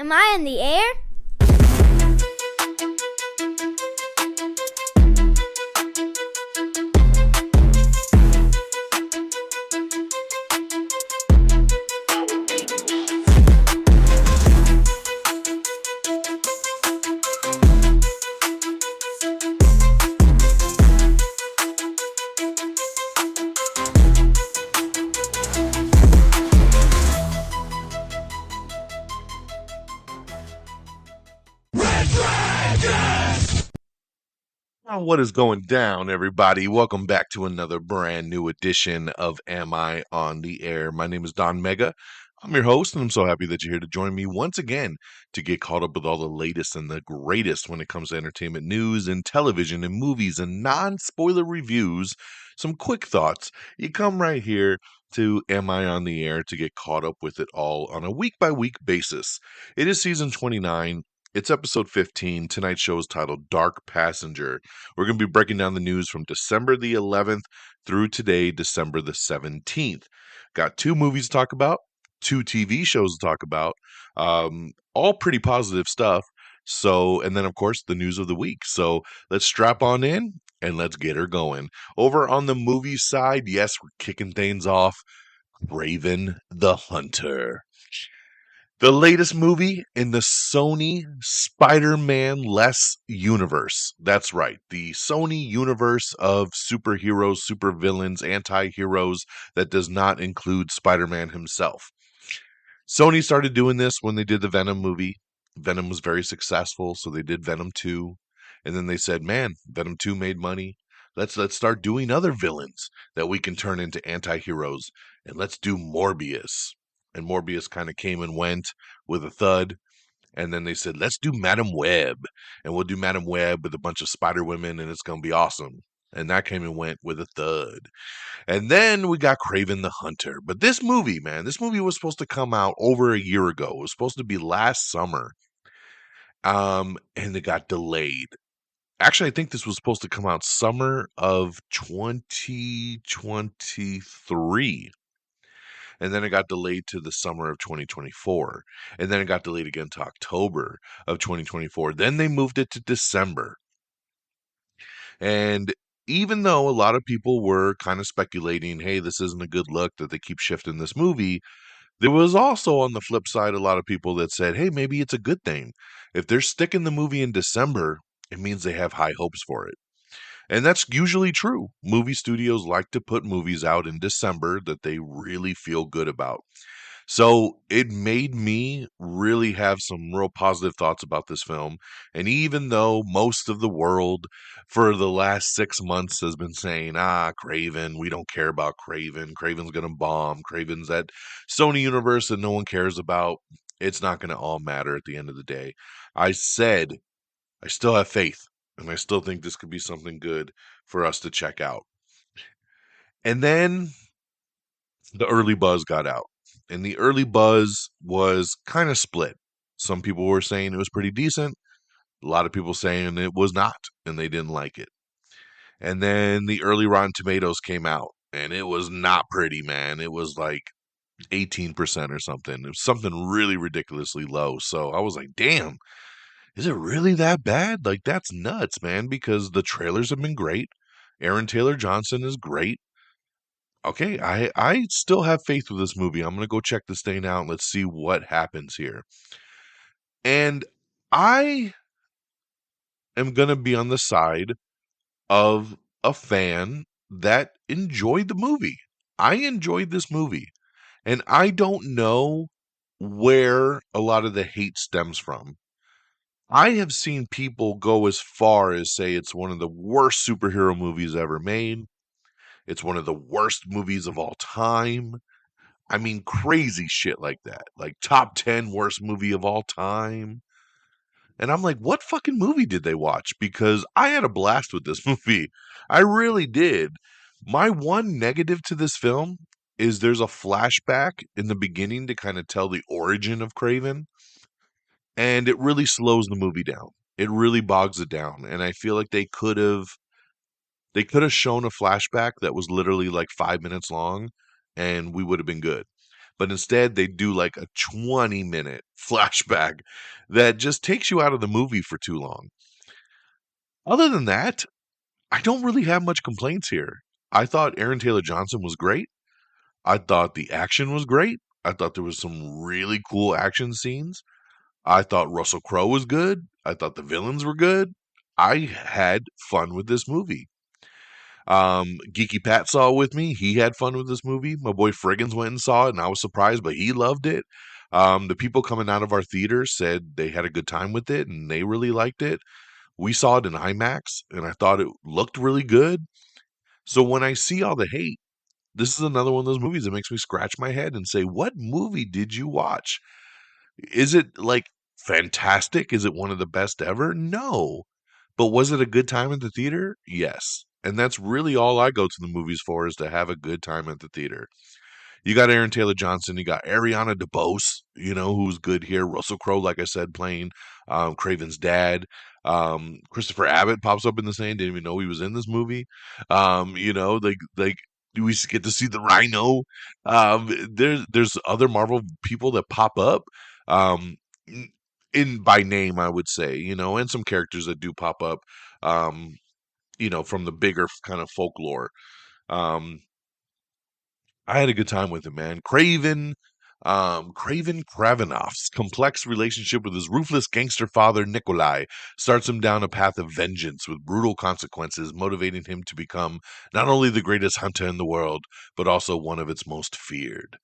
Am I in the air? What is going down, everybody? Welcome back to another brand new edition of Am I on the Air? My name is DONMEGA. I'm your host, and I'm so happy that you're here to join me once again to get caught up with all the latest and the greatest when it comes to entertainment news and television and movies and non-spoiler reviews. Some quick thoughts. You come right here to Am I on the Air to get caught up with it all on a week-by-week basis. It is season 29. It's episode 15. Tonight's show is titled Dark Passenger. We're going to be breaking down the news from December the 11th through today, December the 17th. Got two movies to talk about, two TV shows to talk about, all pretty positive stuff. So, and then of course the news of the week. So let's strap on in and let's get her going. Over on the movie side, yes, we're kicking things off. Kraven the Hunter. The latest movie in the Sony Spider-Man-less universe. That's right. The Sony universe of superheroes, supervillains, anti-heroes that does not include Spider-Man himself. Sony started doing this when they did the Venom movie. Venom was very successful, so they did Venom 2. And then they said, man, Venom 2 made money. Let's start doing other villains that we can turn into anti-heroes. And let's do Morbius. And Morbius kind of came and went with a thud. And then they said, let's do Madam Web. And we'll do Madam Web with a bunch of Spider Women, and it's going to be awesome. And that came and went with a thud. And then we got Kraven the Hunter. But this movie, man, this movie was supposed to come out over a year ago. It was supposed to be last summer. And it got delayed. Actually, I think this was supposed to come out summer of 2023. And then it got delayed to the summer of 2024. And then it got delayed again to October of 2024. Then they moved it to December. And even though a lot of people were kind of speculating, hey, this isn't a good look that they keep shifting this movie, there was also on the flip side a lot of people that said, hey, maybe it's a good thing. If they're sticking the movie in December, it means they have high hopes for it. And that's usually true. Movie studios like to put movies out in December that they really feel good about. So it made me really have some real positive thoughts about this film. And even though most of the world for the last 6 months has been saying, Kraven, we don't care about Kraven. Kraven's going to bomb. Kraven's that Sony universe that no one cares about. It's not going to all matter at the end of the day. I said, I still have faith. And I still think this could be something good for us to check out. And then the early buzz got out. And the early buzz was kind of split. Some people were saying it was pretty decent. A lot of people saying it was not, and they didn't like it. And then the early Rotten Tomatoes came out, and it was not pretty, man. It was like 18% or something. It was something really ridiculously low. So I was like, damn. Is it really that bad? Like, that's nuts, man, because the trailers have been great. Aaron Taylor Johnson is great. Okay, I still have faith with this movie. I'm going to go check this thing out. Let's see what happens here. And I am going to be on the side of a fan that enjoyed the movie. I enjoyed this movie. And I don't know where a lot of the hate stems from. I have seen people go as far as say it's one of the worst superhero movies ever made. It's one of the worst movies of all time. I mean, crazy shit like that. Like top 10 worst movie of all time. And I'm like, what fucking movie did they watch? Because I had a blast with this movie. I really did. My one negative to this film is there's a flashback in the beginning to kind of tell the origin of Kraven. And it really slows the movie down. It really bogs it down. And I feel like they could have shown a flashback that was literally like 5 minutes long and we would have been good. but instead they do like a 20-minute flashback that just takes you out of the movie for too long. Other than that, I don't really have much complaints here. I thought Aaron Taylor Johnson was great. I thought the action was great. I thought there was some really cool action scenes. I thought Russell Crowe was good. I thought the villains were good. I had fun with this movie. Geeky Pat saw it with me. He had fun with this movie. My boy Friggins went and saw it, and I was surprised, but he loved it. The people coming out of our theater said they had a good time with it, and they really liked it. We saw it in IMAX, and I thought it looked really good. So when I see all the hate, this is another one of those movies that makes me scratch my head and say, what movie did you watch? Is it like fantastic? Is it one of the best ever? No. But was it a good time at the theater? Yes. And that's really all I go to the movies for, is to have a good time at the theater. You got Aaron Taylor Johnson. You got Ariana DeBose, who's good here. Russell Crowe, like I said, playing Craven's dad. Christopher Abbott pops up in the same. Didn't even know he was in this movie. Like we get to see the Rhino. There's other Marvel people that pop up. Um, in by name, I would say, and some characters that do pop up. From the bigger kind of folklore. Um, I had a good time with him, man. Craven Kravinoff's complex relationship with his ruthless gangster father, Nikolai, starts him down a path of vengeance with brutal consequences, motivating him to become not only the greatest hunter in the world, but also one of its most feared.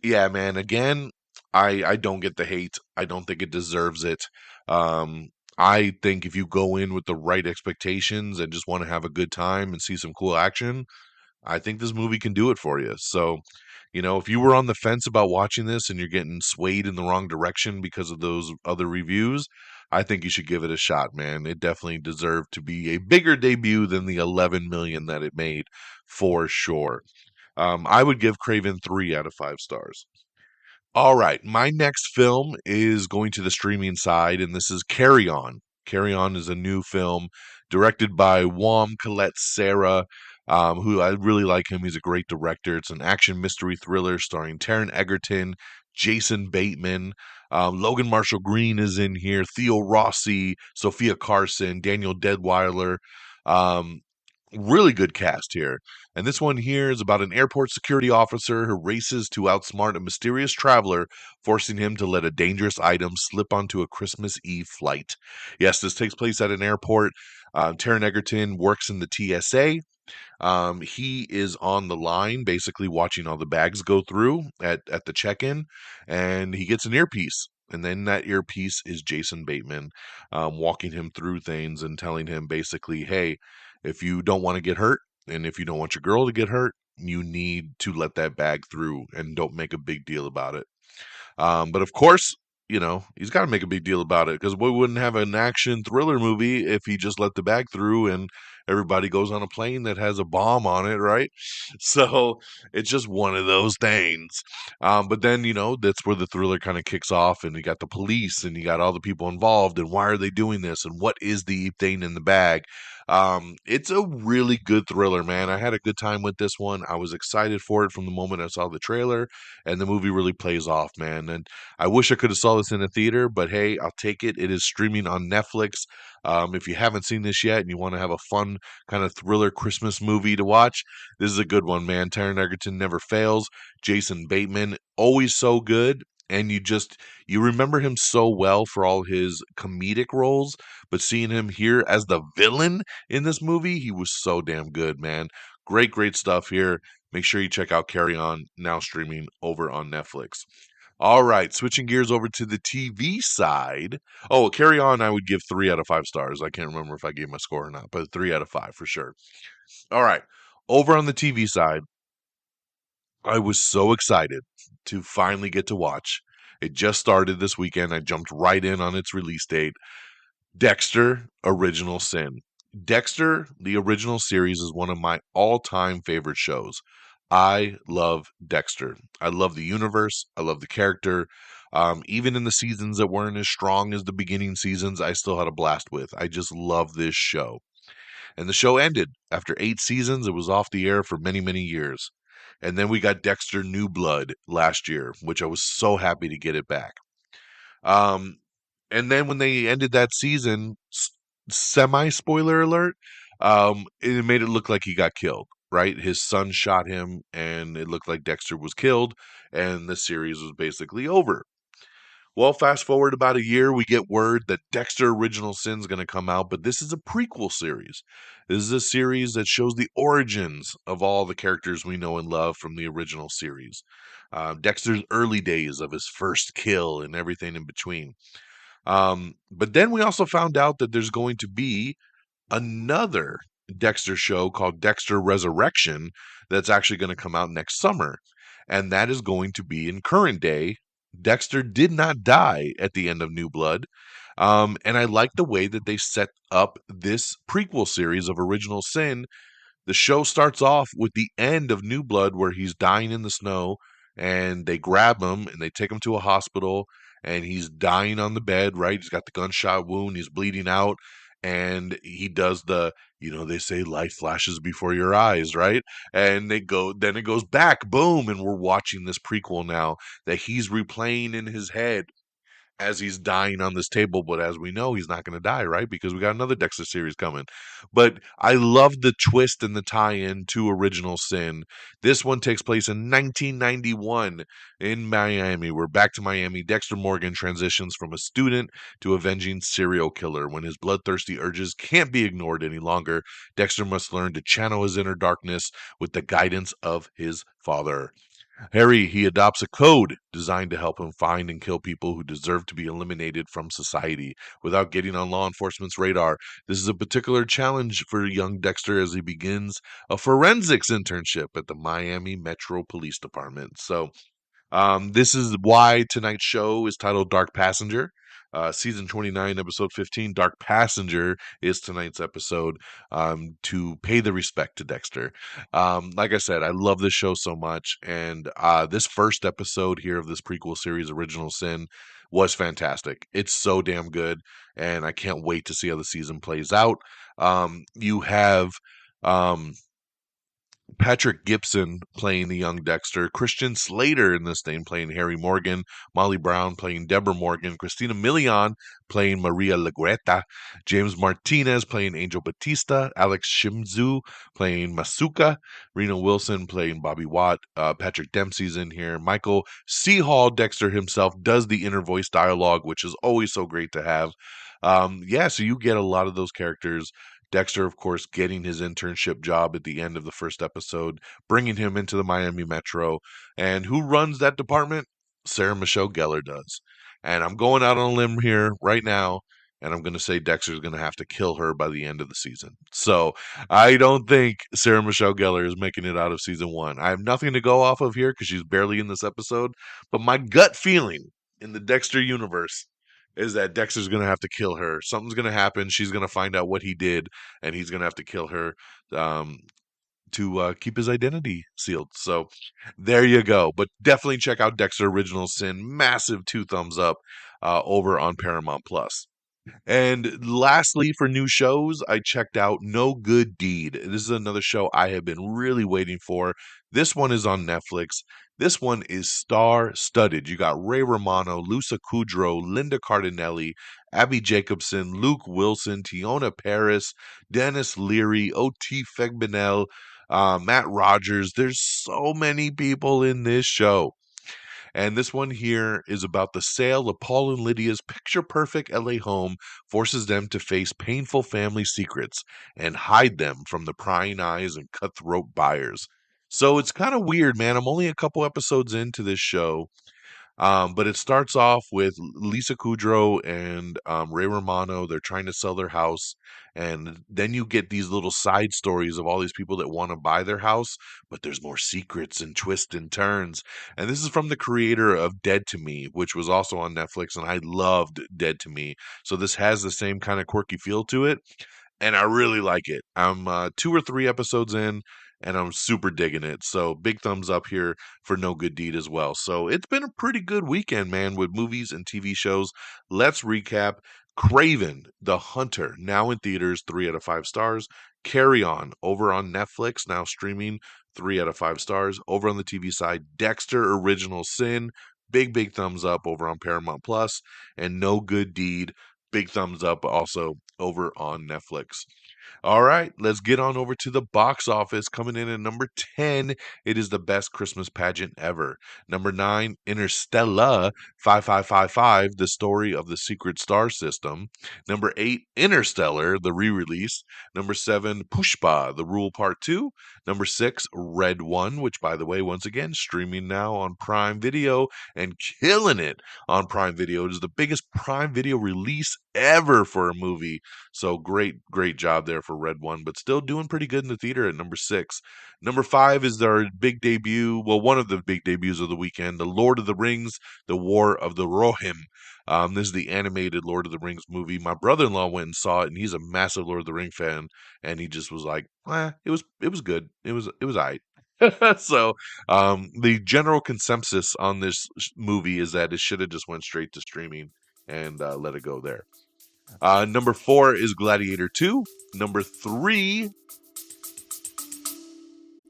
Yeah, man, again, I don't get the hate. I don't think it deserves it. Um, I think if you go in with the right expectations and just want to have a good time and see some cool action, I think this movie can do it for you. So, if you were on the fence about watching this and you're getting swayed in the wrong direction because of those other reviews, I think you should give it a shot, man. It definitely deserved to be a bigger debut than the 11 million that it made, for sure. I would give Craven 3 out of 5 stars. All right, my next film is going to the streaming side, and this is Carry On. Carry On is a new film directed by Wom Colette Sarah, who I really like him. He's a great director. It's an action mystery thriller starring Taron Egerton, Jason Bateman, Logan Marshall Green is in here, Theo Rossi, Sophia Carson, Daniel Deadweiler. Um, Really good cast here. And this one here is about an airport security officer who races to outsmart a mysterious traveler, forcing him to let a dangerous item slip onto a Christmas Eve flight. Yes, this takes place at an airport. Taron Egerton works in the TSA. He is on the line, basically watching all the bags go through at the check-in, and he gets an earpiece. And then that earpiece is Jason Bateman, walking him through things and telling him basically, hey, if you don't want to get hurt, and if you don't want your girl to get hurt, you need to let that bag through and don't make a big deal about it. But of course, he's got to make a big deal about it, because we wouldn't have an action thriller movie if he just let the bag through and everybody goes on a plane that has a bomb on it, right? So it's just one of those things. But then, that's where the thriller kind of kicks off, and you got the police and you got all the people involved, and why are they doing this, and what is the thing in the bag? It's a really good thriller, man. I had a good time with this one. I was excited for it from the moment I saw the trailer, and the movie really plays off, man. And I wish I could have saw this in a theater, but hey, I'll take it. It is streaming on Netflix. If you haven't seen this yet and you want to have a fun kind of thriller Christmas movie to watch, this is a good one, man. Taron Egerton never fails. Jason Bateman, always so good. And you remember him so well for all his comedic roles, but seeing him here as the villain in this movie, he was so damn good, man. Great, great stuff here. Make sure you check out Carry On, now streaming over on Netflix. All right, switching gears over to the TV side. Oh, Carry On, I would give 3 out of 5 stars. I can't remember if I gave my score or not, but 3 out of 5 for sure. All right, over on the TV side, I was so excited to finally get to watch. It just started this weekend. I jumped right in on its release date. Dexter Original Sin. Dexter, the original series, is one of my all-time favorite shows. I love Dexter. I love the universe. I love the character. Even in the seasons that weren't as strong as the beginning seasons, I still had a blast with. I just love this show. And the show ended. After 8 seasons, it was off the air for many, many years. And then we got Dexter New Blood last year, which I was so happy to get it back. Um, and then when they ended that season, semi spoiler alert, it made it look like he got killed. Right, his son shot him, and it looked like Dexter was killed, and the series was basically over. Well, fast forward about a year, we get word that Dexter Original Sin's going to come out, but this is a prequel series. This is a series that shows the origins of all the characters we know and love from the original series. Dexter's early days of his first kill and everything in between. But then we also found out that there's going to be another Dexter show called Dexter Resurrection that's actually going to come out next summer. And that is going to be in current day. Dexter did not die at the end of New Blood. And I like the way that they set up this prequel series of Original Sin. The show starts off with the end of New Blood where he's dying in the snow and they grab him and they take him to a hospital and he's dying on the bed, right? He's got the gunshot wound, he's bleeding out, and he does they say life flashes before your eyes, right? And then it goes back, boom, and we're watching this prequel now that he's replaying in his head as he's dying on this table. But as we know, he's not going to die, right? Because we got another Dexter series coming. But I love the twist and the tie-in to Original Sin. This one takes place in 1991 in Miami. We're back to Miami. Dexter Morgan transitions from a student to avenging serial killer. When his bloodthirsty urges can't be ignored any longer, Dexter must learn to channel his inner darkness with the guidance of his father. Harry, he adopts a code designed to help him find and kill people who deserve to be eliminated from society without getting on law enforcement's radar. This is a particular challenge for young Dexter as he begins a forensics internship at the Miami Metro Police Department. So, this is why tonight's show is titled Dark Passenger. Season 29, episode 15, Dark Passenger is tonight's episode, to pay the respect to Dexter. Like I said, I love this show so much. And this first episode here of this prequel series, Original Sin, was fantastic. It's so damn good. And I can't wait to see how the season plays out. You have. Patrick Gibson playing the young Dexter, Christian Slater in this thing playing Harry Morgan, Molly Brown playing Deborah Morgan, Christina Milian playing Maria Lagreta, James Martinez playing Angel Batista, Alex Shimzu playing Masuka, Rena Wilson playing Bobby Watt, Patrick Dempsey's in here, Michael C. Hall, Dexter himself, does the inner voice dialogue, which is always so great to have. So you get a lot of those characters. Dexter, of course, getting his internship job at the end of the first episode, bringing him into the Miami Metro. And who runs that department? Sarah Michelle Gellar does. And I'm going out on a limb here right now, and I'm going to say Dexter's going to have to kill her by the end of the season. So I don't think Sarah Michelle Gellar is making it out of season one. I have nothing to go off of here because she's barely in this episode, but my gut feeling in the Dexter universe is that Dexter's going to have to kill her. Something's going to happen. She's going to find out what he did, and he's going to have to kill her um, to keep his identity sealed. So there you go. But definitely check out Dexter Original Sin. Massive 2 thumbs up over on Paramount Plus. And lastly, for new shows, I checked out No Good Deed. This is another show I have been really waiting for. This one is on Netflix. This one is star-studded. You got Ray Romano, Lusa Kudrow, Linda Cardinelli, Abby Jacobson, Luke Wilson, Tiona Paris, Dennis Leary, O.T. Fegbinel, Matt Rogers. There's so many people in this show. And this one here is about the sale of Paul and Lydia's picture perfect LA home forces them to face painful family secrets and hide them from the prying eyes and cutthroat buyers. So it's kind of weird, man. I'm only a couple episodes into this show, but it starts off with Lisa Kudrow and Ray Romano. They're trying to sell their house. And then you get these little side stories of all these people that want to buy their house, but there's more secrets and twists and turns. And this is from the creator of Dead to Me, which was also on Netflix. And I loved Dead to Me. So this has the same kind of quirky feel to it. And I really like it. I'm 2 or 3 episodes in, and I'm super digging it. So big thumbs up here for No Good Deed as well. So it's been a pretty good weekend, man, with movies and TV shows. Let's recap. Kraven the Hunter, now in theaters, 3 out of 5 stars. Carry On, over on Netflix, now streaming 3 out of 5 stars. Over on the TV side, Dexter Original Sin, big thumbs up over on Paramount Plus, and No Good Deed, big thumbs up also over on Netflix. All right, let's get on over to the box office. Coming in at number 10, it is the best Christmas pageant ever. Number 9, Interstellar 5555, the story of the secret star system. Number 8, Interstellar, the re-release. Number 7, Pushpa, the Rule Part 2. Number 6, Red One, which, by the way, once again, streaming now on Prime Video and killing it on Prime Video. It is the biggest Prime Video release ever for a movie. So great job there for Red One, but still doing pretty good in the theater at number 6. Number 5 is our big debut, well, one of the big debuts of the weekend, The Lord of the Rings, The War of the Rohirrim. This is the animated Lord of the Rings movie. My brother-in-law went and saw it, and he's a massive Lord of the Ring fan, and he just was like, it was good. It was all right. So the general consensus on this movie is that it should have just went straight to streaming and let it go there. Number 4 is Gladiator 2. Number 3.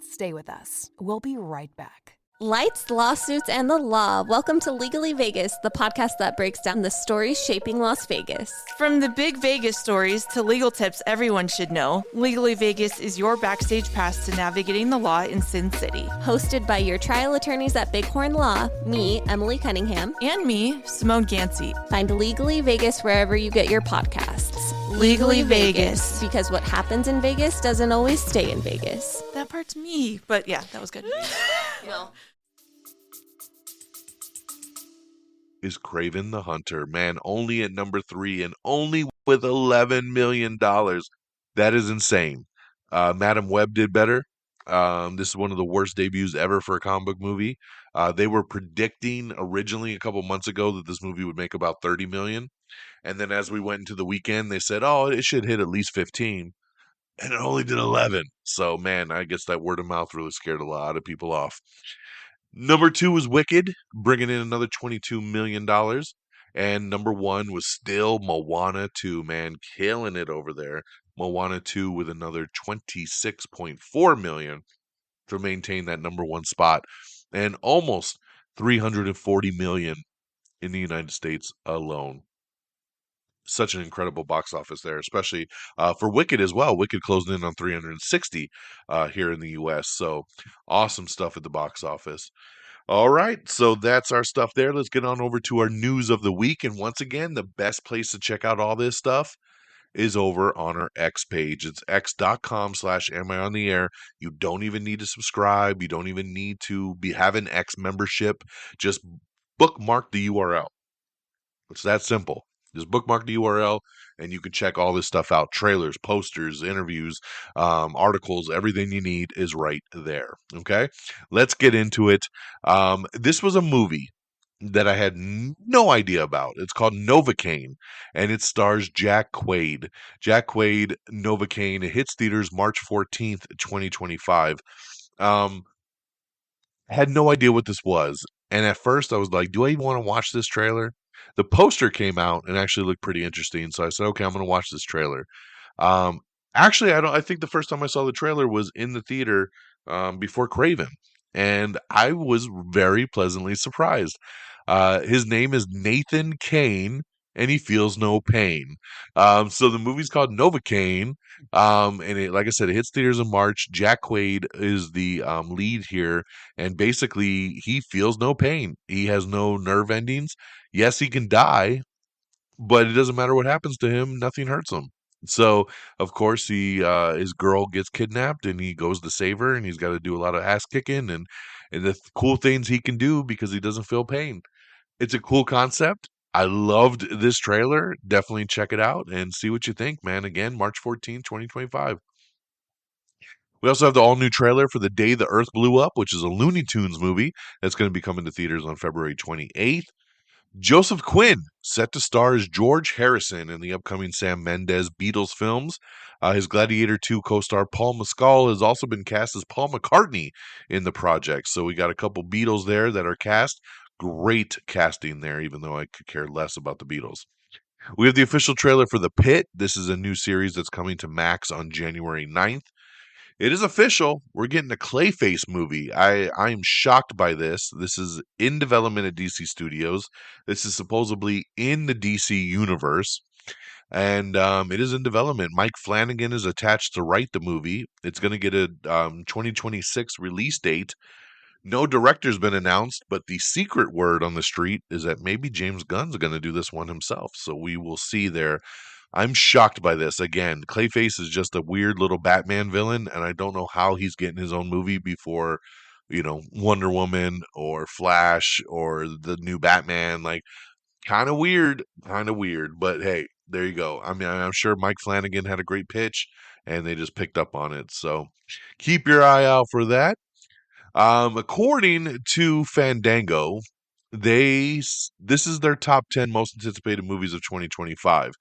Stay with us. We'll be right back. Lights, lawsuits, and the law. Welcome to Legally Vegas, the podcast that breaks down the stories shaping Las Vegas. From the big Vegas stories to legal tips everyone should know, Legally Vegas is your backstage pass to navigating the law in Sin City. Hosted by your trial attorneys at Bighorn Law, me, Emily Cunningham, And me, Simone Gansey. Find Legally Vegas wherever you get your podcasts. Legally Vegas. Because what happens in Vegas doesn't always stay in Vegas. That part's me, but yeah, that was good. Well, Is Kraven the Hunter. Man, only at number 3 and only with $11 million. That is insane. Madam Web did better. This is one of the worst debuts ever for a comic book movie. They were predicting originally a couple months ago that this movie would make about 30 million. And then as we went into the weekend, they said, oh, it should hit at least 15. And it only did 11. So, man, I guess that word of mouth really scared a lot of people off. Number 2 was Wicked, bringing in another $22 million. And number 1 was still Moana 2, man, killing it over there. Moana 2 with another $26.4 million to maintain that number 1 spot. And almost $340 million in the United States alone. Such an incredible box office there, especially for Wicked as well. Wicked closed in on 360 here in the U.S. So awesome stuff at the box office. All right, so that's our stuff there. Let's get on over to our news of the week. And once again, the best place to check out all this stuff is over on our X page. It's x.com/am I on the air. You don't even need to subscribe. You don't even need to have an X membership. Just bookmark the URL. It's that simple. Just bookmark the URL and you can check all this stuff out. Trailers, posters, interviews, articles, everything you need is right there. Okay, let's get into it. This was a movie that I had no idea about. It's called Novocaine, and it stars Jack Quaid. Jack Quaid, Novocaine. It hits theaters March 14th, 2025. Had no idea what this was. And at first I was like, do I even want to watch this trailer? The poster came out and actually looked pretty interesting. So I said, okay, I'm going to watch this trailer. Um, Actually, I think the first time I saw the trailer was in the theater before Kraven. And I was very pleasantly surprised. His name is Nathan Kane, and he feels no pain. So the movie's called Novocaine. And it, like I said, it hits theaters in March. Jack Quaid is the lead here, and basically he feels no pain. He has no nerve endings. Yes, he can die, but it doesn't matter what happens to him. Nothing hurts him. So, of course, his girl gets kidnapped, and he goes to save her, and he's got to do a lot of ass kicking and the cool things he can do because he doesn't feel pain. It's a cool concept. I loved this trailer. Definitely check it out and see what you think, man. Again, March 14th, 2025. We also have the all-new trailer for The Day the Earth Blew Up, which is a Looney Tunes movie that's going to be coming to theaters on February 28th. Joseph Quinn, set to star as George Harrison in the upcoming Sam Mendes Beatles films. His Gladiator 2 co-star Paul Mescal has also been cast as Paul McCartney in the project. So we got a couple Beatles there that are cast. Great casting there, even though I could care less about the Beatles. We have the official trailer for The Pit. This is a new series that's coming to Max on January 9th. It is official. We're getting a Clayface movie. I'm shocked by this. This is in development at DC Studios. This is supposedly in the DC universe, and it is in development. Mike Flanagan is attached to write the movie. It's going to get a 2026 release date. No director's been announced, but the secret word on the street is that maybe James Gunn's going to do this one himself. So we will see there. I'm shocked by this. Again, Clayface is just a weird little Batman villain, and I don't know how he's getting his own movie before, Wonder Woman or Flash or the new Batman. Like, kind of weird, kind of weird. But hey, there you go. I mean, I'm sure Mike Flanagan had a great pitch, and they just picked up on it. So keep your eye out for that. According to Fandango, this is their top 10 most anticipated movies of 2025.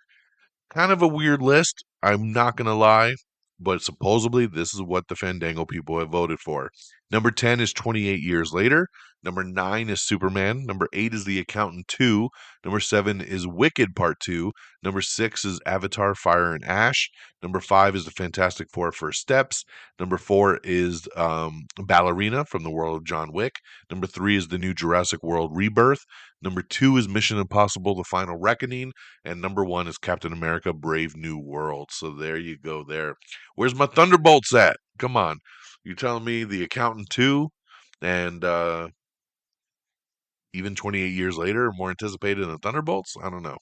Kind of a weird list, I'm not going to lie, but supposedly this is what the Fandango people have voted for. Number 10 is 28 Years Later. Number 9 is Superman. Number 8 is The Accountant 2. Number 7 is Wicked Part 2. Number 6 is Avatar Fire and Ash. Number 5 is The Fantastic Four First Steps. Number 4 is Ballerina from the world of John Wick. Number 3 is The New Jurassic World Rebirth. Number 2 is Mission Impossible The Final Reckoning. And number 1 is Captain America Brave New World. So there you go there. Where's my Thunderbolts at? Come on. You're telling me The Accountant 2 and even 28 years later are more anticipated than Thunderbolts? I don't know.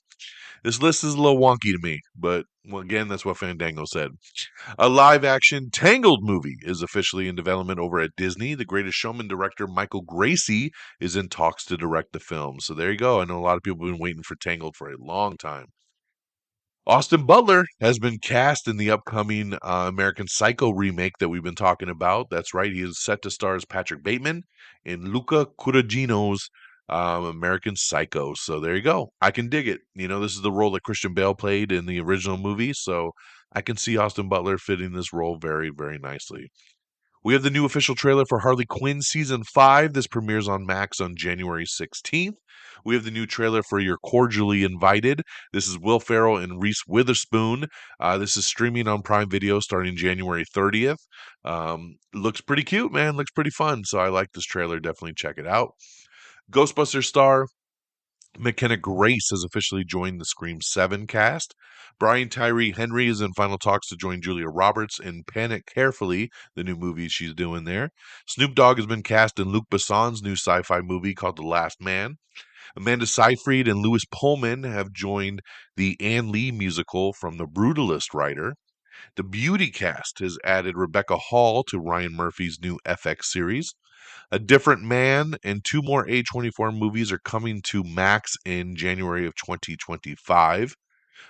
This list is a little wonky to me, but well, again, that's what Fandango said. A live-action Tangled movie is officially in development over at Disney. The Greatest Showman director Michael Gracie is in talks to direct the film. So there you go. I know a lot of people have been waiting for Tangled for a long time. Austin Butler has been cast in the upcoming American Psycho remake that we've been talking about. That's right. He is set to star as Patrick Bateman in Luca Guadagnino's American Psycho. So there you go. I can dig it. This is the role that Christian Bale played in the original movie. So I can see Austin Butler fitting this role very, very nicely. We have the new official trailer for Harley Quinn Season 5. This premieres on Max on January 16th. We have the new trailer for You're Cordially Invited. This is Will Ferrell and Reese Witherspoon. This is streaming on Prime Video starting January 30th. Looks pretty cute, man. Looks pretty fun. So I like this trailer. Definitely check it out. Ghostbusters star McKenna Grace has officially joined the Scream 7 cast. Brian Tyree Henry is in final talks to join Julia Roberts in Panic Carefully, the new movie she's doing there. Snoop Dogg has been cast in Luc Besson's new sci-fi movie called The Last Man. Amanda Seyfried and Louis Pullman have joined the Ann Lee musical from The Brutalist writer. The Beauty cast has added Rebecca Hall to Ryan Murphy's new FX series. A Different Man and 2 more A24 movies are coming to Max in January of 2025.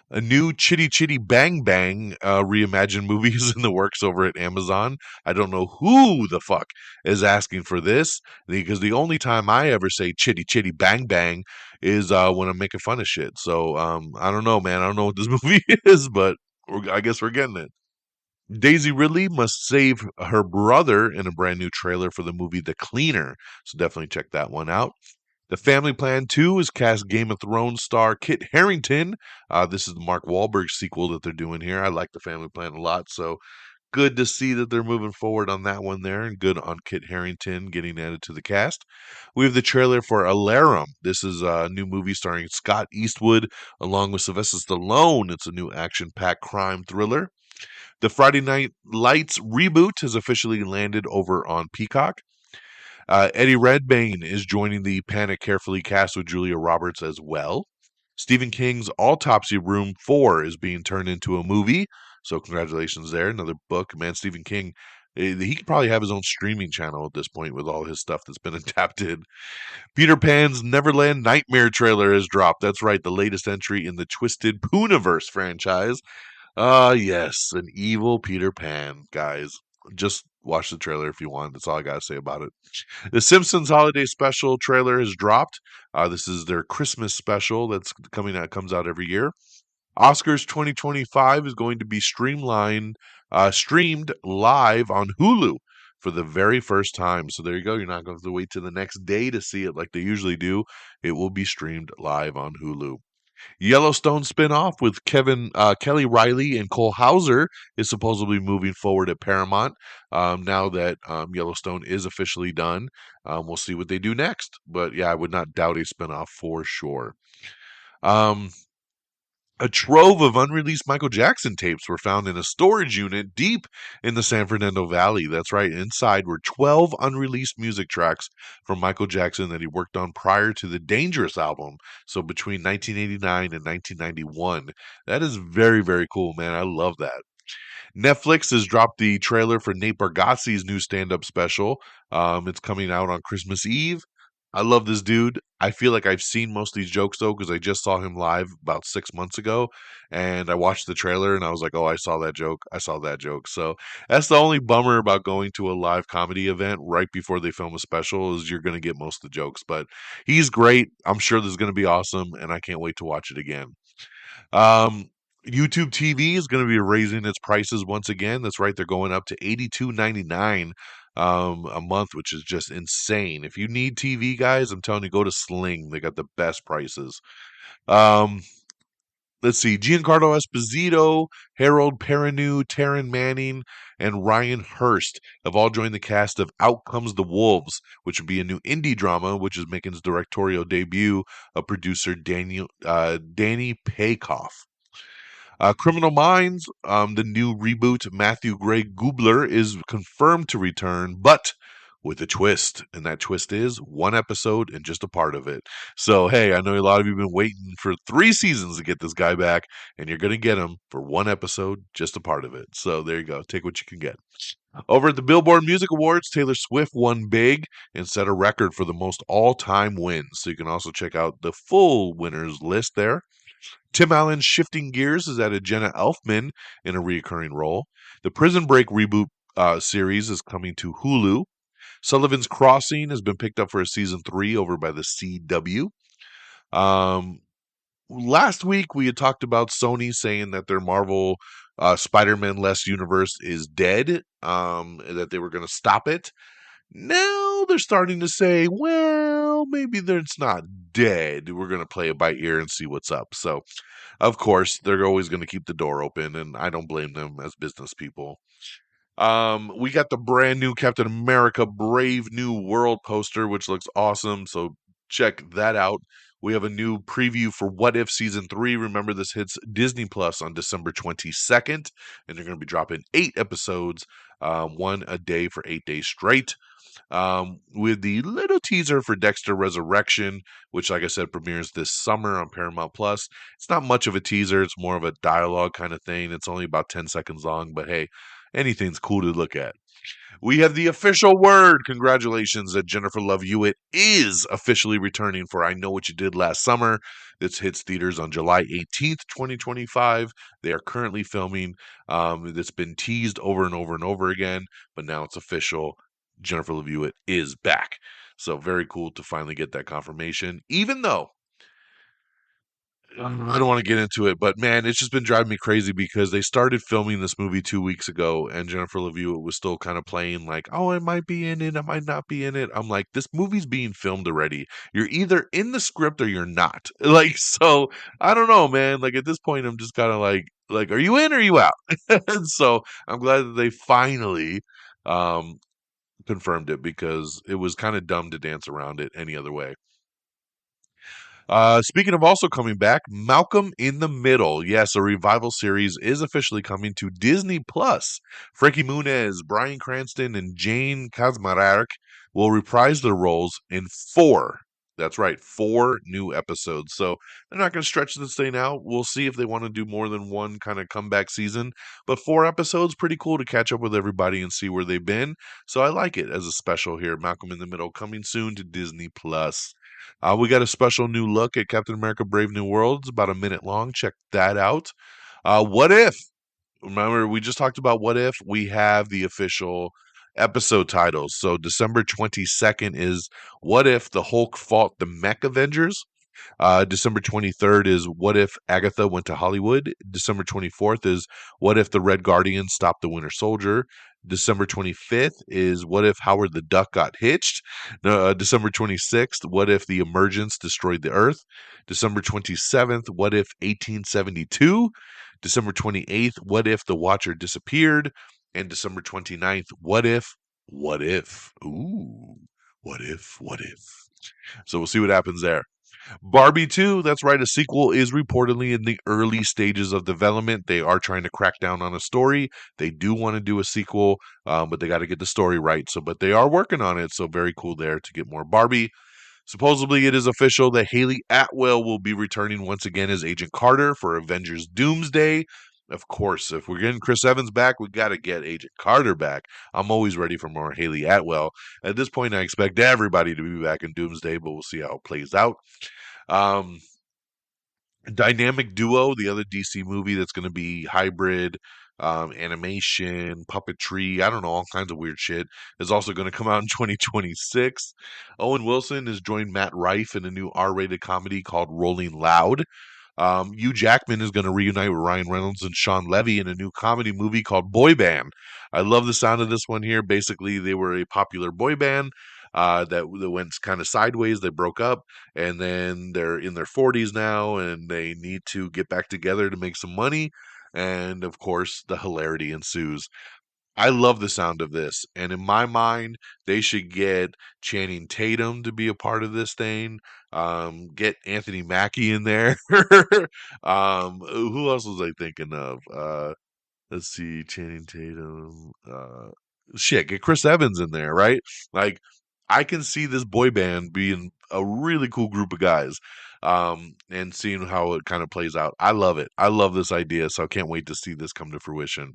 A new Chitty Chitty Bang Bang reimagined movie is in the works over at Amazon. I don't know who the fuck is asking for this, because the only time I ever say Chitty Chitty Bang Bang is when I'm making fun of shit. So I don't know, man. I don't know what this movie is, but I guess we're getting it. Daisy Ridley must save her brother in a brand new trailer for the movie The Cleaner. So definitely check that one out. The Family Plan 2 is cast Game of Thrones star Kit Harington. This is the Mark Wahlberg sequel that they're doing here. I like The Family Plan a lot, so good to see that they're moving forward on that one there, and good on Kit Harington getting added to the cast. We have the trailer for Alarum. This is a new movie starring Scott Eastwood along with Sylvester Stallone. It's a new action-packed crime thriller. The Friday Night Lights reboot has officially landed over on Peacock. Eddie Redmayne is joining the Panic Carefully cast with Julia Roberts as well. Stephen King's Autopsy Room 4 is being turned into a movie, so congratulations there. Another book. Man, Stephen King, he could probably have his own streaming channel at this point with all his stuff that's been adapted. Peter Pan's Neverland Nightmare trailer has dropped. That's right, the latest entry in the Twisted Pooniverse franchise. Yes, an evil Peter Pan, guys. Just watch the trailer if you want. That's all I got to say about it. The Simpsons Holiday Special trailer has dropped. This is their Christmas special that's comes out every year. Oscars 2025 is going to be streamed live on Hulu for the very first time. So there you go. You're not going to have to wait till the next day to see it like they usually do. It will be streamed live on Hulu. Yellowstone spinoff with Kelly Riley and Cole Hauser is supposedly moving forward at Paramount. Now that Yellowstone is officially done, we'll see what they do next. But yeah, I would not doubt a spinoff for sure. Um, a trove of unreleased Michael Jackson tapes were found in a storage unit deep in the San Fernando Valley. That's right. Inside were 12 unreleased music tracks from Michael Jackson that he worked on prior to the Dangerous album. So between 1989 and 1991. That is very, very cool, man. I love that. Netflix has dropped the trailer for Nate Bargatze's new stand-up special. It's coming out on Christmas Eve. I love this dude. I feel like I've seen most of these jokes though, because I just saw him live about 6 months ago, and I watched the trailer and I was like, "Oh, I saw that joke. I saw that joke." So that's the only bummer about going to a live comedy event right before they film a special is you're going to get most of the jokes. But he's great. I'm sure this is going to be awesome, and I can't wait to watch it again. Um, YouTube TV is going to be raising its prices once again. That's right, they're going up to $82.99 a month, which is just insane. If you need TV, guys, I'm telling you, go to Sling. They got the best prices. Um, let's see, Giancarlo Esposito, Harold Perrineau, Taryn Manning, and Ryan Hurst have all joined the cast of Out Comes the Wolves, which would be a new indie drama, which is making its directorial debut of producer Danny Paykoff. Criminal Minds, the new reboot, Matthew Gray Gubler is confirmed to return, but with a twist. And that twist is one episode and just a part of it. So, hey, I know a lot of you have been waiting for 3 seasons to get this guy back, and you're going to get him for one episode, just a part of it. So, there you go. Take what you can get. Over at the Billboard Music Awards, Taylor Swift won big and set a record for the most all-time wins. So, you can also check out the full winners list there. Tim Allen's Shifting Gears has added Jenna Elfman in a recurring role. The Prison Break reboot series is coming to Hulu. Sullivan's Crossing has been picked up for a season 3 over by the CW. Last week we had talked about Sony saying that their Marvel Spider-Man-less universe is dead, that they were going to stop it. Now they're starting to say, well, maybe it's not dead. We're going to play it by ear and see what's up. So, of course, they're always going to keep the door open, and I don't blame them as business people. We got the brand new Captain America Brave New World poster, which looks awesome. So check that out. We have a new preview for What If Season 3. Remember, this hits Disney Plus on December 22nd, and they're going to be dropping 8 episodes, one a day for 8 days straight. With the little teaser for Dexter Resurrection, which, like I said, premieres this summer on Paramount Plus. It's not much of a teaser. It's more of a dialogue kind of thing. It's only about 10 seconds long, but hey, anything's cool to look at. We have the official word. Congratulations that Jennifer Love Hewitt is officially returning for I Know What You Did Last Summer. This hits theaters on July 18th, 2025. They are currently filming. It's been teased over and over and over again, but now it's official. Jennifer Love Hewitt is back. So very cool to finally get that confirmation, even though I don't want to get into it, but man, it's just been driving me crazy because they started filming this movie 2 weeks ago and Jennifer Love Hewitt was still kind of playing like, oh, I might be in it, I might not be in it. I'm like, this movie's being filmed already. You're either in the script or you're not. Like, so I don't know, man. Like at this point, I'm just kind of like, are you in or are you out? And so I'm glad that they finally confirmed it because it was kind of dumb to dance around it any other way. Speaking of also coming back, Malcolm in the Middle. Yes, a revival series is officially coming to Disney Plus. Frankie Muniz, Bryan Cranston, and Jane Kaczmarek will reprise their roles in 4. That's right, 4 new episodes. So they're not going to stretch this thing out. We'll see if they want to do more than one kind of comeback season. But 4 episodes, pretty cool to catch up with everybody and see where they've been. So I like it as a special here. Malcolm in the Middle coming soon to Disney Plus. We got a special new look at Captain America Brave New World. It's about a minute long. Check that out. What If? Remember, we just talked about What If. We have the official episode titles. So December 22nd is What If the Hulk Fought the Mech Avengers? December 23rd is What If Agatha Went to Hollywood? December 24th is What If the Red Guardian Stopped the Winter Soldier? December 25th is What If Howard the Duck Got Hitched? December 26th, What If the Emergence Destroyed the Earth? December 27th, What If 1872? December 28th, What If the Watcher Disappeared? And December 29th, What If? What If? Ooh, what if? What if? So we'll see what happens there. Barbie 2, that's right, a sequel is reportedly in the early stages of development. They are trying to crack down on a story. They do want to do a sequel, but they got to get the story right. But they are working on it, so very cool there to get more Barbie. Supposedly, it is official that Haley Atwell will be returning once again as Agent Carter for Avengers Doomsday. Of course, if we're getting Chris Evans back, we got to get Agent Carter back. I'm always ready for more Haley Atwell. At this point, I expect everybody to be back in Doomsday, but we'll see how it plays out. Um, Dynamic Duo, the other DC movie that's going to be hybrid, animation, puppetry, I don't know, all kinds of weird shit, is also going to come out in 2026. Owen Wilson has joined Matt Rife in a new R-rated comedy called Rolling Loud. Hugh Jackman is going to reunite with Ryan Reynolds and Sean Levy in a new comedy movie called Boy Band. I love the sound of this one here. Basically, they were a popular boy band that went kind of sideways. They broke up, and then they're in their 40s now, and they need to get back together to make some money. And of course, the hilarity ensues. I love the sound of this. And in my mind, they should get Channing Tatum to be a part of this thing. Get Anthony Mackie in there. Who else was I thinking of? Let's see, Channing Tatum. Get Chris Evans in there, right? Like, I can see this boy band being a really cool group of guys. And seeing how it kind of plays out. I love it. I love this idea, so I can't wait to see this come to fruition.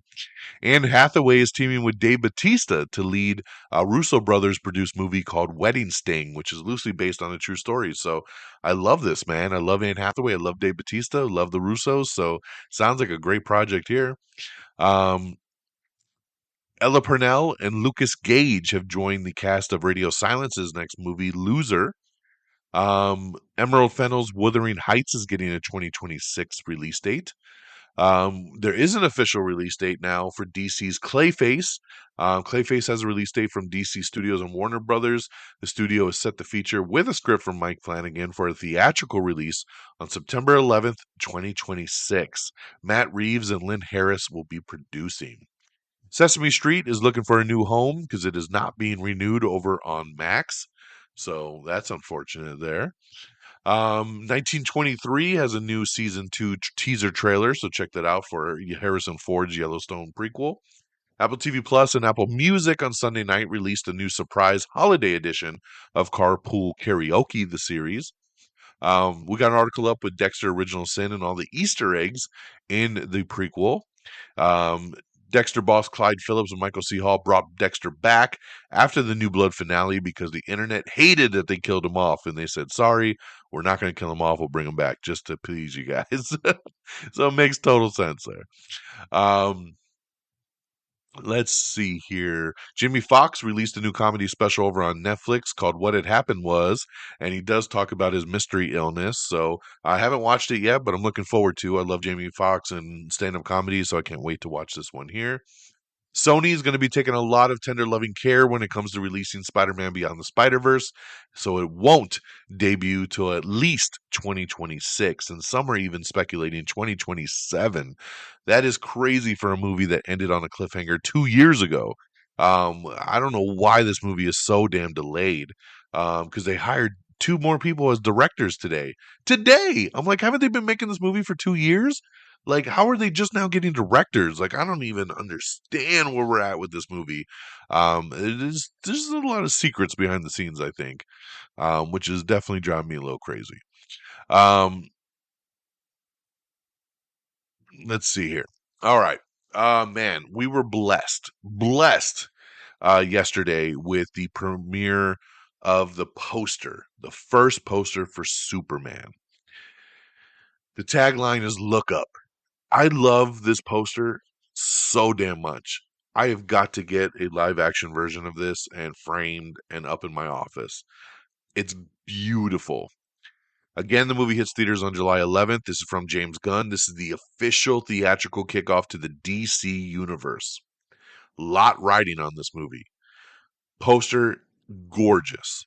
Anne Hathaway is teaming with Dave Bautista to lead a Russo brothers produced movie called Wedding Sting, which is loosely based on a true story. So I love this, man. I love Anne Hathaway. I love Dave Bautista. I love the Russos. So sounds like a great project here. Um, Ella Purnell and Lucas Gage have joined the cast of Radio Silence's next movie, Loser. Emerald Fennell's Wuthering Heights is getting a 2026 release date. There is an official release date now for DC's Clayface. Clayface has a release date from DC Studios and Warner Brothers. The studio is set to feature with a script from Mike Flanagan for a theatrical release on September 11th, 2026. Matt Reeves and Lynn Harris will be producing. Sesame Street is looking for a new home because it is not being renewed over on Max. So that's unfortunate there. 1923 has a new season 2 teaser trailer, so check that out for Harrison Ford's Yellowstone prequel. Apple TV Plus and Apple Music on Sunday night released a new surprise holiday edition of Carpool Karaoke, the series. We got an article up with Dexter Original Sin and all the Easter eggs in the prequel. Dexter boss Clyde Phillips and Michael C. Hall brought Dexter back after the New Blood finale because the internet hated that they killed him off. And they said, sorry, we're not going to kill him off. We'll bring him back just to please you guys. So it makes total sense there. Let's see here. Jimmy Fox released a new comedy special over on Netflix called What Had Happened Was, and he does talk about his mystery illness. So I haven't watched it yet, but I'm looking forward to. I love Jamie Foxx and stand-up comedy, so I can't wait to watch this one here. Sony is going to be taking a lot of tender loving care when it comes to releasing Spider-Man Beyond the Spider-Verse, so it won't debut till at least 2026, and some are even speculating 2027. That is crazy for a movie that ended on a cliffhanger 2 years ago. I don't know why this movie is so damn delayed, because they hired 2 more people as directors today. I'm like, haven't they been making this movie for 2 years? Like, how are they just now getting directors? Like, I don't even understand where we're at with this movie. There's a lot of secrets behind the scenes, I think, which is definitely driving me a little crazy. Let's see here. All right. Man, we were blessed yesterday with the premiere of the first poster for Superman. The tagline is "Look Up." I love this poster so damn much. I have got to get a live action version of this and framed and up in my office. It's beautiful. Again, the movie hits theaters on July 11th. This is from James Gunn. This is the official theatrical kickoff to the DC universe. Lot riding on this movie. Poster, gorgeous.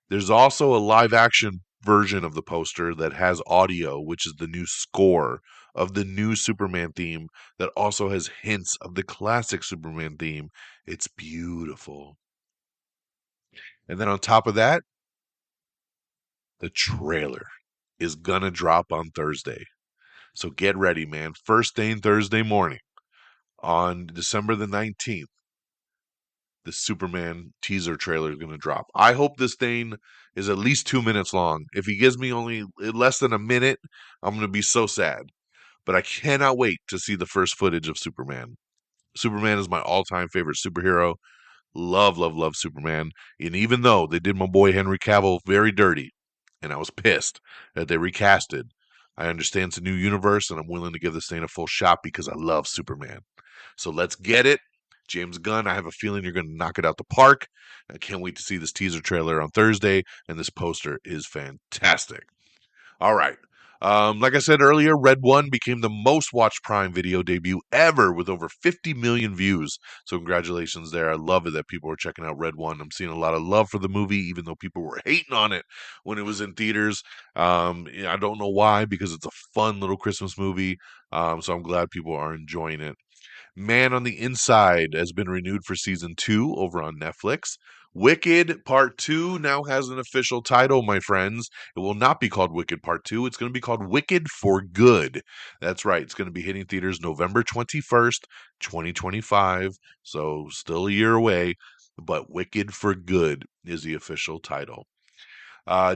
There's also a live action version of the poster that has audio, which is the new score of the new Superman theme that also has hints of the classic Superman theme. It's beautiful. And then on top of that, the trailer is gonna drop on Thursday. So get ready, man. First thing Thursday morning on December the 19th, the Superman teaser trailer is going to drop. I hope this thing is at least 2 minutes long. If he gives me only less than a minute, I'm going to be so sad. But I cannot wait to see the first footage of Superman. Superman is my all time favorite superhero. Love, love, love Superman. And even though they did my boy Henry Cavill very dirty, and I was pissed that they recasted, I understand it's a new universe, and I'm willing to give this thing a full shot because I love Superman. So let's get it. James Gunn, I have a feeling you're going to knock it out the park. I can't wait to see this teaser trailer on Thursday, and this poster is fantastic. All right. Like I said earlier, Red One became the most watched Prime Video debut ever with over 50 million views. So congratulations there. I love it that people are checking out Red One. I'm seeing a lot of love for the movie, even though people were hating on it when it was in theaters. I don't know why, because it's a fun little Christmas movie. So I'm glad people are enjoying it. Man on the Inside has been renewed for season 2 over on Netflix. Wicked Part 2 now has an official title, my friends. It will not be called Wicked Part 2. It's going to be called Wicked for Good. That's right. It's going to be hitting theaters November 21st, 2025. So still a year away. But Wicked for Good is the official title.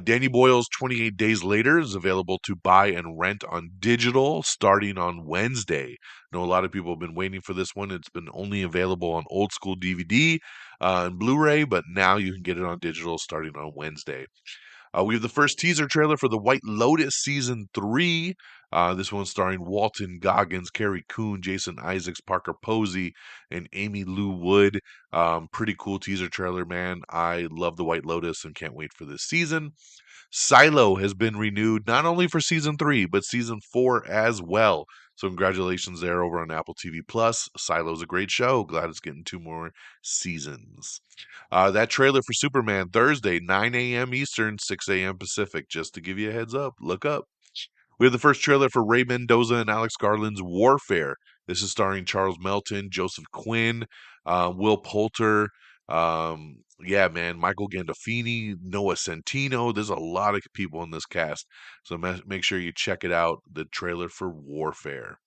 Danny Boyle's 28 Days Later is available to buy and rent on digital starting on Wednesday. I know a lot of people have been waiting for this one. It's been only available on old school DVD and Blu-ray, but now you can get it on digital starting on Wednesday. We have the first teaser trailer for The White Lotus Season 3. This one's starring Walton Goggins, Carrie Coon, Jason Isaacs, Parker Posey, and Amy Lou Wood. Pretty cool teaser trailer, man. I love The White Lotus and can't wait for this season. Silo has been renewed not only for Season 3, but Season 4 as well. So congratulations there over on Apple TV Plus. Silo's a great show. Glad it's getting 2 more seasons. That trailer for Superman Thursday, 9 a.m. Eastern, 6 a.m. Pacific. Just to give you a heads up, look up. We have the first trailer for Ray Mendoza and Alex Garland's Warfare. This is starring Charles Melton, Joseph Quinn, Will Poulter. Yeah, man, Michael Gandolfini, Noah Centino. There's a lot of people in this cast. So make sure you check it out. The trailer for Warfare.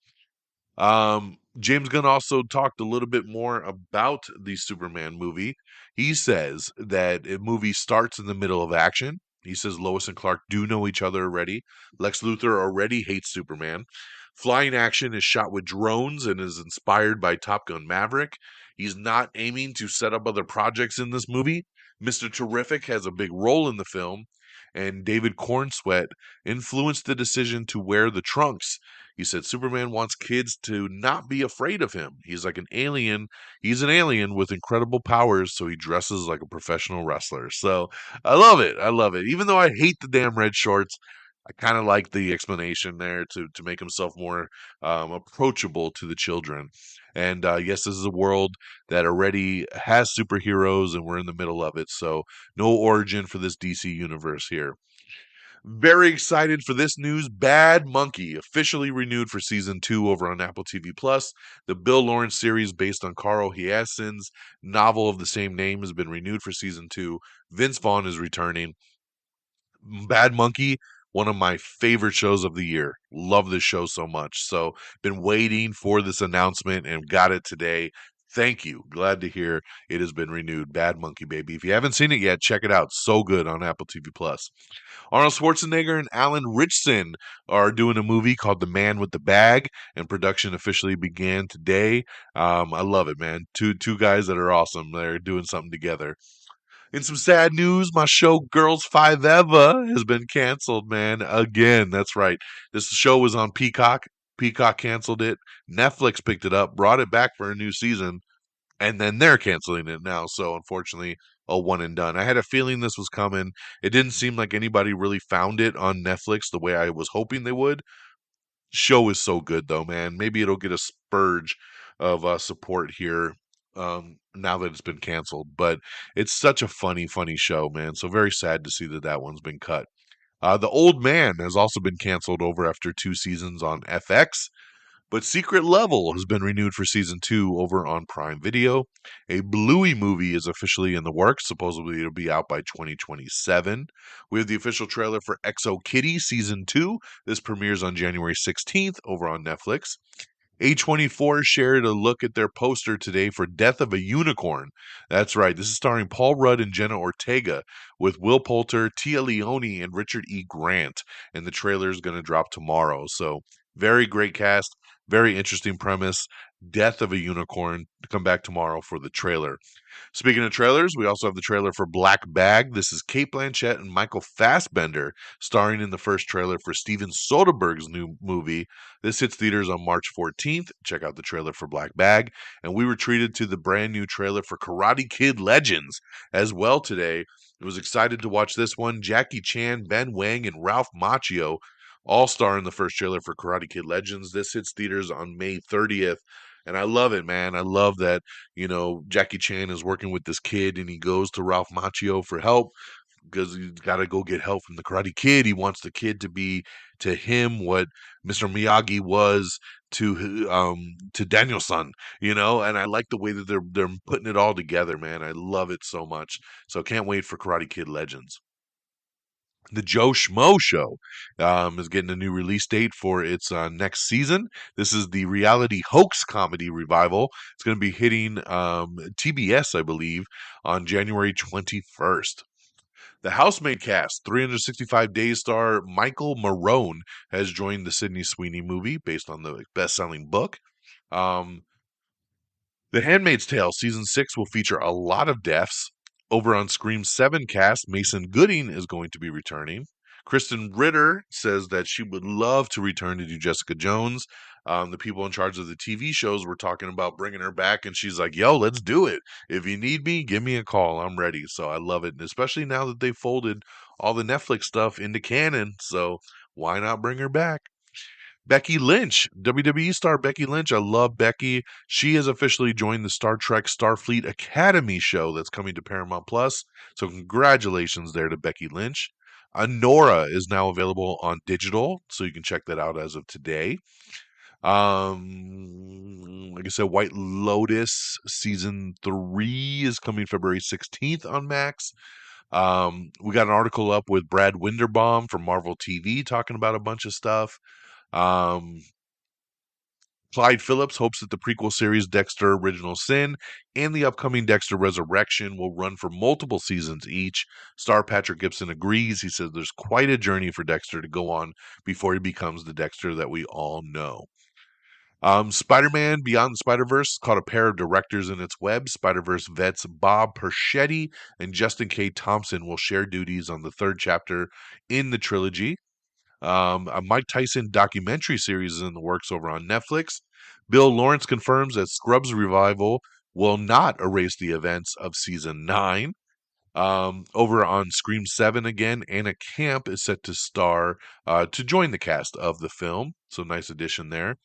James Gunn also talked a little bit more about the Superman movie. He says that a movie starts in the middle of action. He says Lois and Clark do know each other already. Lex Luthor already hates Superman. Flying action is shot with drones and is inspired by Top Gun Maverick. He's not aiming to set up other projects in this movie. Mr. Terrific has a big role in the film, and David Cornsweet influenced the decision to wear the trunks. He said Superman wants kids to not be afraid of him. He's like an alien. He's an alien with incredible powers, so he dresses like a professional wrestler. So I love it. I love it. Even though I hate the damn red shorts, I kind of like the explanation there to make himself more approachable to the children. And yes, this is a world that already has superheroes, and we're in the middle of it. So no origin for this DC universe here. Very excited for this news. Bad Monkey officially renewed for season 2 over on Apple TV Plus. The Bill Lawrence series based on Carl Hiaasen's novel of the same name has been renewed for season 2. Vince Vaughn is returning. Bad Monkey, one of my favorite shows of the year. Love this show so much. So been waiting for this announcement and got it today. Thank you. Glad to hear it has been renewed. Bad Monkey, baby. If you haven't seen it yet, check it out. So good on Apple TV Plus. Arnold Schwarzenegger and Alan Ritchson are doing a movie called The Man with the Bag, and production officially began today. I love it, man. Two guys that are awesome. They're doing something together. In some sad news, my show Girls Five Eva has been canceled, man. Again, that's right. This show was on Peacock. Peacock canceled it. Netflix picked it up, brought it back for a new season, and then they're canceling it now. So unfortunately, a one and done. I had a feeling this was coming. It didn't seem like anybody really found it on Netflix the way I was hoping they would. Show is so good though, man. Maybe it'll get a spurge of support here now that it's been canceled. But it's such a funny show, man. So very sad to see that that one's been cut. The Old Man has also been canceled over after 2 seasons on FX. But Secret Level has been renewed for season 2 over on Prime Video. A Bluey movie is officially in the works. Supposedly it'll be out by 2027. We have the official trailer for Exo Kitty season 2. This premieres on January 16th over on Netflix. A24 shared a look at their poster today for Death of a Unicorn. That's right. This is starring Paul Rudd and Jenna Ortega with Will Poulter, Tia Leone, and Richard E. Grant. And the trailer is going to drop tomorrow. So very great cast. Very interesting premise. Death of a Unicorn. Come back tomorrow for the trailer. Speaking of trailers, we also have the trailer for Black Bag. This is Cate Blanchett and Michael Fassbender starring in the first trailer for Steven Soderbergh's new movie. This hits theaters on March 14th. Check out the trailer for Black Bag. And we were treated to the brand new trailer for Karate Kid Legends as well today. I was excited to watch this one. Jackie Chan, Ben Wang, and Ralph Macchio all star in the first trailer for Karate Kid Legends. This hits theaters on May 30th. And I love it, man. I love that, Jackie Chan is working with this kid and he goes to Ralph Macchio for help because he's got to go get help from the Karate Kid. He wants the kid to be to him what Mr. Miyagi was to Daniel-san, and I like the way that they're putting it all together, man. I love it so much. So can't wait for Karate Kid Legends. The Joe Schmo Show is getting a new release date for its next season. This is the reality hoax comedy revival. It's going to be hitting TBS, I believe, on January 21st. The Housemaid cast, 365 Days star Michael Marone, has joined the Sydney Sweeney movie based on the best-selling book. The Handmaid's Tale Season 6 will feature a lot of deaths. Over on Scream 7 cast, Mason Gooding is going to be returning. Kristen Ritter says that she would love to return to do Jessica Jones. The people in charge of the TV shows were talking about bringing her back, and she's like, yo, let's do it. If you need me, give me a call. I'm ready. So I love it, and especially now that they folded all the Netflix stuff into canon. So why not bring her back? Becky Lynch, WWE star Becky Lynch. I love Becky. She has officially joined the Star Trek Starfleet Academy show that's coming to Paramount Plus. So congratulations there to Becky Lynch. Nora is now available on digital, so you can check that out as of today. Like I said, White Lotus season 3 is coming February 16th on Max. We got an article up with Brad Winderbaum from Marvel TV talking about a bunch of stuff. Clyde Phillips hopes that the prequel series Dexter Original Sin and the upcoming Dexter Resurrection will run for multiple seasons each. Star Patrick Gibson agrees. He says there's quite a journey for Dexter to go on before he becomes the Dexter that we all know. Spider-Man Beyond the Spider-Verse caught a pair of directors in its web. Spider-Verse vets Bob Perschetti and Justin K. Thompson will share duties on the third chapter in the trilogy. A Mike Tyson documentary series is in the works over on Netflix. Bill Lawrence confirms that Scrubs revival will not erase the events of season 9. Over on Scream 7 again, Anna Camp is set to star to join the cast of the film. So nice addition there.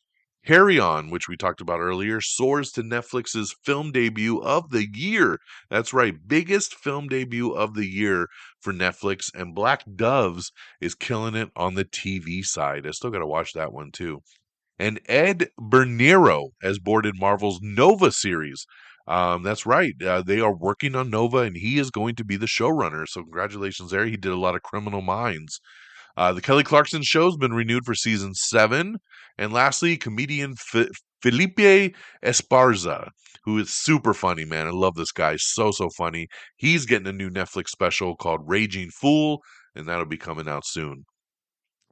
Harry On, which we talked about earlier, soars to Netflix's film debut of the year. That's right, biggest film debut of the year for Netflix. And Black Doves is killing it on the TV side. I still got to watch that one too. And Ed Bernero has boarded Marvel's Nova series. That's right. They are working on Nova, and he is going to be the showrunner. So congratulations there. He did a lot of Criminal Minds. The Kelly Clarkson show has been renewed for season 7. And lastly, comedian Felipe Esparza, who is super funny, man. I love this guy. So funny. He's getting a new Netflix special called Raging Fool, and that'll be coming out soon.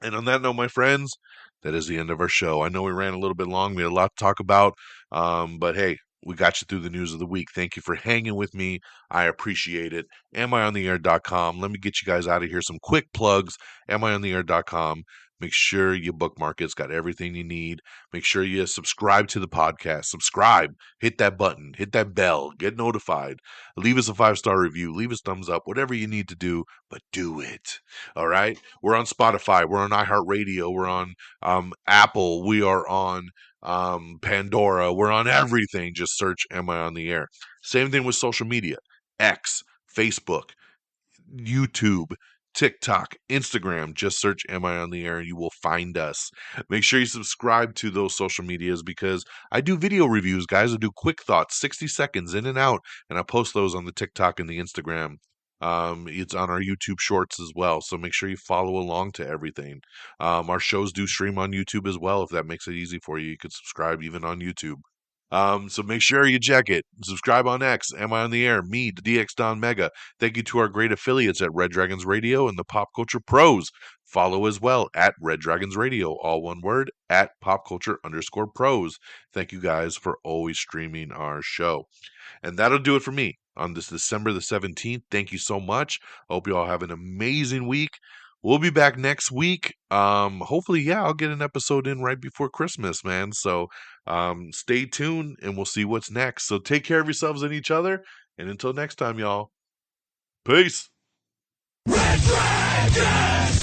And on that note, my friends, that is the end of our show. I know we ran a little bit long. We had a lot to talk about. But hey, we got you through the news of the week. Thank you for hanging with me. I appreciate it. AmIOnTheAir.com. Let me get you guys out of here. Some quick plugs. AmIOnTheAir.com. Make sure you bookmark it. It's got everything you need. Make sure you subscribe to the podcast. Subscribe. Hit that button. Hit that bell. Get notified. Leave us a 5-star review. Leave us thumbs up. Whatever you need to do, but do it. All right? We're on Spotify. We're on iHeartRadio. We're on Apple. We are on Pandora. We're on everything. Just search Am I on the Air? Same thing with social media. X, Facebook, YouTube, TikTok, Instagram. Just search Am I on the Air and you will find us. Make sure you subscribe to those social medias because I do video reviews, guys. I do quick thoughts, 60 seconds in and out, and I post those on the TikTok and the Instagram. It's on our YouTube shorts as well, so make sure you follow along to everything. Our shows do stream on YouTube as well. If that makes it easy for you, you could subscribe even on YouTube. So make sure you check it. Subscribe on X. Am I on the Air? Me, the DX DONMEGA. Thank you to our great affiliates at Red Dragons Radio and the Pop Culture Pros. Follow as well at Red Dragons Radio, all one word, at popculture_pros. Thank you guys for always streaming our show. And that'll do it for me on this December the 17th. Thank you so much. I hope you all have an amazing week. We'll be back next week. Hopefully, I'll get an episode in right before Christmas, man. So stay tuned and we'll see what's next. So take care of yourselves and each other. And until next time, y'all. Peace. Red Dragons!